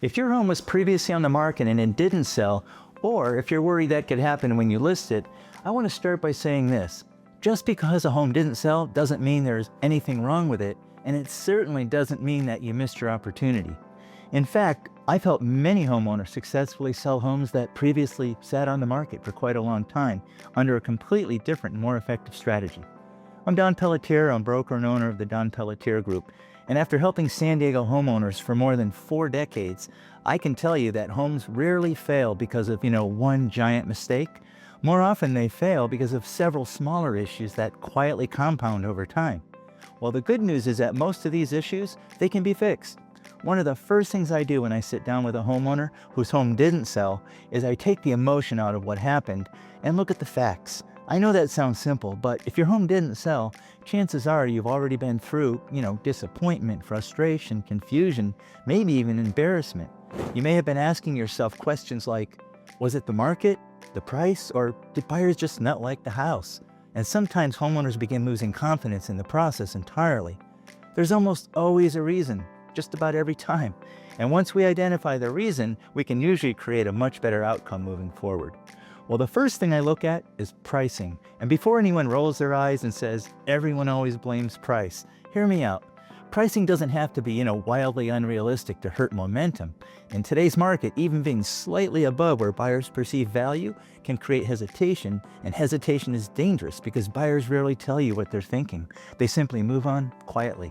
If your home was previously on the market and it didn't sell, or if you're worried that could happen when you list it, I want to start by saying this. Just because a home didn't sell doesn't mean there's anything wrong with it, and it certainly doesn't mean that you missed your opportunity. In fact, I've helped many homeowners successfully sell homes that previously sat on the market for quite a long time under a completely different and more effective strategy. I'm Don Pelletier. I'm broker and owner of the Don Pelletier Group. And after helping San Diego homeowners for more than 4 decades, I can tell you that homes rarely fail because of, one giant mistake. More often they fail because of several smaller issues that quietly compound over time. Well, the good news is that most of these issues, they can be fixed. One of the first things I do when I sit down with a homeowner whose home didn't sell is I take the emotion out of what happened and look at the facts. I know that sounds simple, but if your home didn't sell, chances are you've already been through, disappointment, frustration, confusion, maybe even embarrassment. You may have been asking yourself questions like, was it the market, the price, or did buyers just not like the house? And sometimes homeowners begin losing confidence in the process entirely. There's almost always a reason, just about every time. And once we identify the reason, we can usually create a much better outcome moving forward. Well, the first thing I look at is pricing. And before anyone rolls their eyes and says, everyone always blames price, hear me out. Pricing doesn't have to be, wildly unrealistic to hurt momentum. In today's market, even being slightly above where buyers perceive value can create hesitation, and hesitation is dangerous because buyers rarely tell you what they're thinking. They simply move on quietly.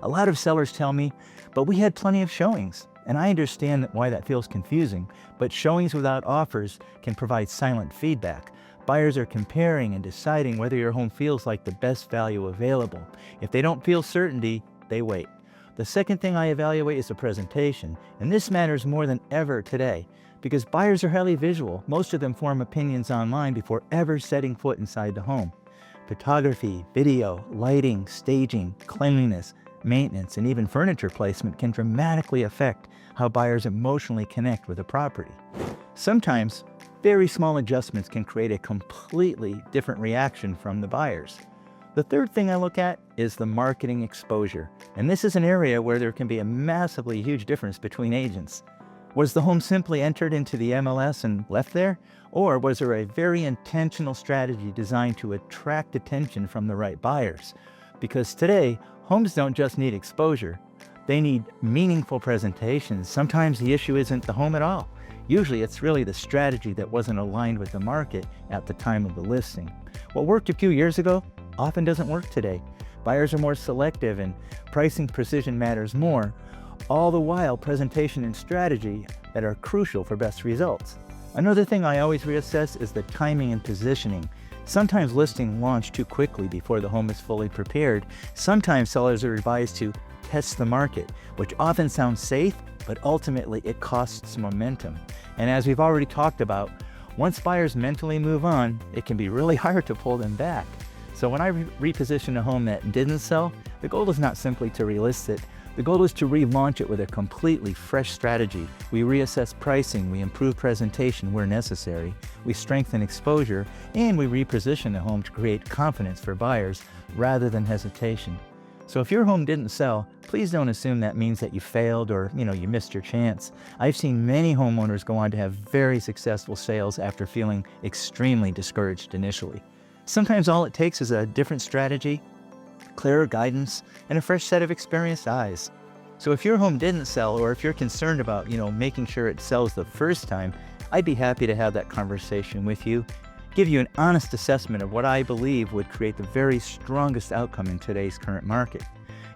A lot of sellers tell me, but we had plenty of showings. And I understand why that feels confusing, but showings without offers can provide silent feedback. Buyers are comparing and deciding whether your home feels like the best value available. If they don't feel certainty, they wait. The second thing I evaluate is the presentation, and this matters more than ever today. Because buyers are highly visual, most of them form opinions online before ever setting foot inside the home. Photography, video, lighting, staging, cleanliness, maintenance, and even furniture placement can dramatically affect how buyers emotionally connect with a property. Sometimes, very small adjustments can create a completely different reaction from the buyers. The third thing I look at is the marketing exposure, and this is an area where there can be a massively huge difference between agents. Was the home simply entered into the MLS and left there? Or was there a very intentional strategy designed to attract attention from the right buyers? Because today, homes don't just need exposure, they need meaningful presentations. Sometimes the issue isn't the home at all. Usually it's really the strategy that wasn't aligned with the market at the time of the listing. What worked a few years ago often doesn't work today. Buyers are more selective and pricing precision matters more, all the while presentation and strategy that are crucial for best results. Another thing I always reassess is the timing and positioning. Sometimes listings launch too quickly before the home is fully prepared. Sometimes sellers are advised to test the market, which often sounds safe, but ultimately it costs momentum. And as we've already talked about, once buyers mentally move on, it can be really hard to pull them back. So when I reposition a home that didn't sell, the goal is not simply to relist it. The goal is to relaunch it with a completely fresh strategy. We reassess pricing, we improve presentation where necessary, we strengthen exposure, and we reposition the home to create confidence for buyers rather than hesitation. So if your home didn't sell, please don't assume that means that you failed or, you missed your chance. I've seen many homeowners go on to have very successful sales after feeling extremely discouraged initially. Sometimes all it takes is a different strategy, clearer guidance, and a fresh set of experienced eyes. So if your home didn't sell, or if you're concerned about, making sure it sells the first time, I'd be happy to have that conversation with you, give you an honest assessment of what I believe would create the very strongest outcome in today's current market.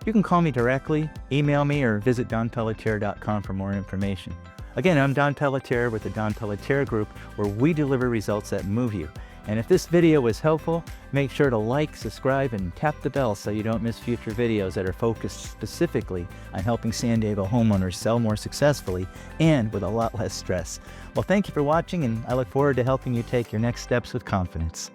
You can call me directly, email me, or visit donpelletier.com for more information. Again, I'm Don Pelletier with the Don Pelletier Group, where we deliver results that move you. And if this video was helpful, make sure to like, subscribe, and tap the bell so you don't miss future videos that are focused specifically on helping San Diego homeowners sell more successfully and with a lot less stress. Well, thank you for watching, and I look forward to helping you take your next steps with confidence.